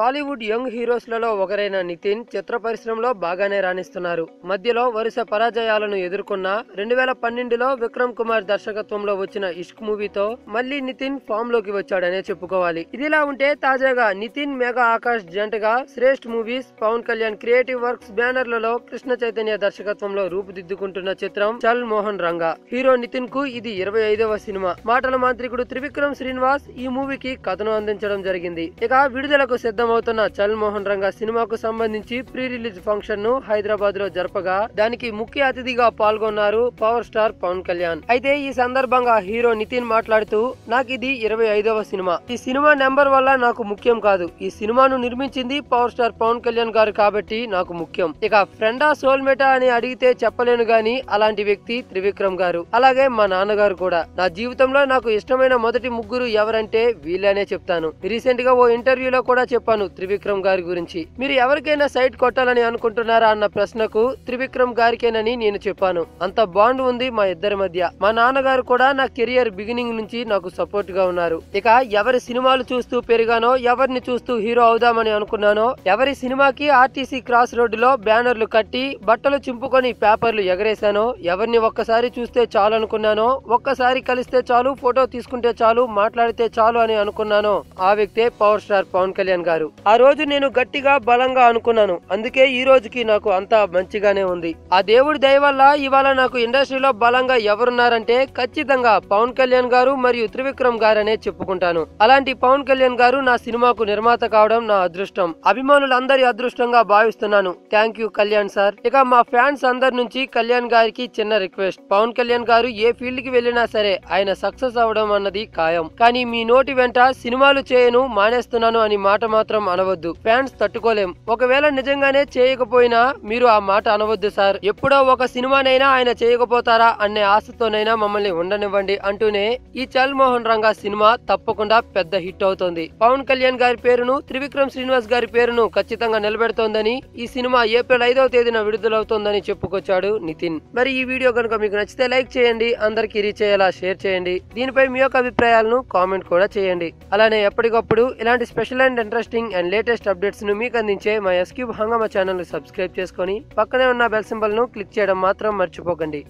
Tollywood young heroes లలో ఒకరైన నితిన్ చిత్ర పరిశ్రమలో బాగానే రాణిస్తున్నారు. మధ్యలో వరుస పరాజయాలను ఎదుర్కొన్న 2012లో విక్రమ్ కుమార్ దర్శకత్వంలో వచ్చిన ఇష్క్ మూవీతో మళ్లీ నితిన్ ఫామ్ లోకి వచ్చాడనే చెప్పుకోవాలి. ఇదిలా ఉంటే తాజాగా నితిన్ మెగా ఆకాష్ జంటగా Sreshth movies, Pawan Kalyan creative works బ్యానర్లలో కృష్ణ చైతన్య దర్శకత్వంలో రూపుదిద్దుకుంటున్న చిత్రం చల్ మోహన్ రంగా. హీరో నితిన్ కు ఇది 25వ సినిమా. మాటల మాంత్రికుడు త్రివిక్రమ్ శ్రీనివాస్ ఈ మూవీకి కథను అందించడం జరిగింది. ఇక విడుదలకు సిద్ధమవుతున్న చల్ మోహన్ రంగా సినిమాకు సంబంధించి ప్రీ రిలీజ్ ఫంక్షన్ ను హైదరాబాద్ లో జరపగా దానికి ముఖ్య అతిథిగా పాల్గొన్నారు పవర్ స్టార్ పవన్ కళ్యాణ్. అయితే ఈ సందర్భంగా హీరో నితిన్ మాట్లాడుతూ, నాకు ఇది 25వ సినిమా. ఈ సినిమా నెంబర్ వల్ల నాకు ముఖ్యం కాదు. ఈ సినిమాను నిర్మించింది పవర్ స్టార్ పవన్ కళ్యాణ్ గారు కాబట్టి నాకు ముఖ్యం. ఇక ఫ్రెండా సోల్మేటా అని అడిగితే చెప్పలేను గాని అలాంటి వ్యక్తి త్రివిక్రమ్ గారు. అలాగే మా నాన్నగారు కూడా. నా జీవితంలో నాకు ఇష్టమైన మొదటి ముగ్గురు ఎవరంటే వీళ్ళనే చెప్తాను. రీసెంట్ గా ఓ ఇంటర్వ్యూలో కూడా చెప్పాను త్రివిక్రమ్ గారి గురించి. మీరు ఎవరికైనా సైట్ కొట్టాలని అనుకుంటున్నారా అన్న ప్రశ్నకు త్రివిక్రమ్ గారికేనని నేను చెప్పాను. అంత బాండ్ ఉంది మా ఇద్దరి మధ్య. మా నాన్నగారు కూడా నా కెరియర్ బిగినింగ్ నుంచి నాకు సపోర్ట్ గా ఉన్నారు. ఇక ఎవరి సినిమాలు చూస్తూ పెరిగానో, ఎవరిని చూస్తూ హీరో అవుదామని అనుకున్నానో, ఎవరి సినిమాకి ఆర్టీసీ క్రాస్ రోడ్డులో బ్యానర్లు కట్టి బట్టలు చింపుకొని పేపర్లు ఎగరేశానో, ఎవరిని ఒక్కసారి చూస్తే చాలు అనుకున్నానో, ఒక్కసారి కలిస్తే చాలు, ఫోటో తీసుకుంటే చాలు, మాట్లాడితే చాలు అని అనుకున్నానో ఆ వ్యక్తే పవర్ స్టార్ పవన్ కళ్యాణ్ గారు. ఆ రోజు నేను గట్టిగా బలంగా అనుకున్నాను. అందుకే ఈ రోజుకి నాకు అంతా మంచిగానే ఉంది. ఆ దేవుడి దయ వల్ల ఇవాళ నాకు ఇండస్ట్రీలో బలంగా ఎవరున్నారంటే ఖచ్చితంగా పవన్ కళ్యాణ్ గారు మరియు త్రివిక్రమ్ గారనే చెప్పుకుంటాను. అలాంటి పవన్ కళ్యాణ్ గారు నా సినిమాకు నిర్మాత కావడం నా అదృష్టం. అభిమానులందరి అదృష్టంగా భావిస్తున్నాను. Thank you Kalyan sir. ఇక మా ఫ్యాన్స్ అందరి నుంచి కళ్యాణ్ గారికి చిన్న రిక్వెస్ట్. పవన్ కళ్యాణ్ గారు ఏ ఫీల్డ్ కి వెళ్ళినా సరే ఆయన సక్సెస్ అవడం అన్నది ఖాయం. కానీ మీ నోటి వెంట సినిమాలు చేయను, మానేస్తున్నాను అని మాట మాత్రం అనవద్దు. ఫ్యాన్స్ తట్టుకోలేం. ఒకవేళ నిజంగానే చేయకపోయినా మీరు ఆ మాట అనవద్దు సార్. ఎప్పుడో ఒక సినిమానైనా ఆయన చేయకపోతారా అనే ఆశతోనైనా మమ్మల్ని ఉండనివ్వండి అంటూనే ఈ చల్ మోహన్ రంగా సినిమా తప్పకుండా పెద్ద హిట్ అవుతోంది. పవన్ కళ్యాణ్ గారి పేరును, త్రివిక్రమ్ శ్రీనివాస్ గారి పేరును ఖచ్చితంగా నిలబెడుతోందని, ఈ సినిమా ఏప్రిల్ 5వ తేదీన విడుదలవుతోందని చెప్పుకొచ్చాడు నితిన్. మరి ఈ వీడియో కనుక మీకు నచ్చితే లైక్ చేయండి, అందరికి రీచ్ అయ్యేలా షేర్ చేయండి. దీనిపై మీ యొక్క అభిప్రాయాలను కామెంట్ కూడా చేయండి. అలానే ఎప్పటికప్పుడు ఇలాంటి special and interesting and latest updates ను మీకు అందించే మా ఎస్క్యూబ్ హంగామా ఛానల్ ను సబ్స్క్రైబ్ చేసుకొని పక్కనే ఉన్న బెల్ సింబల్ ను క్లిక్ చేయడం మాత్రం మర్చిపోకండి.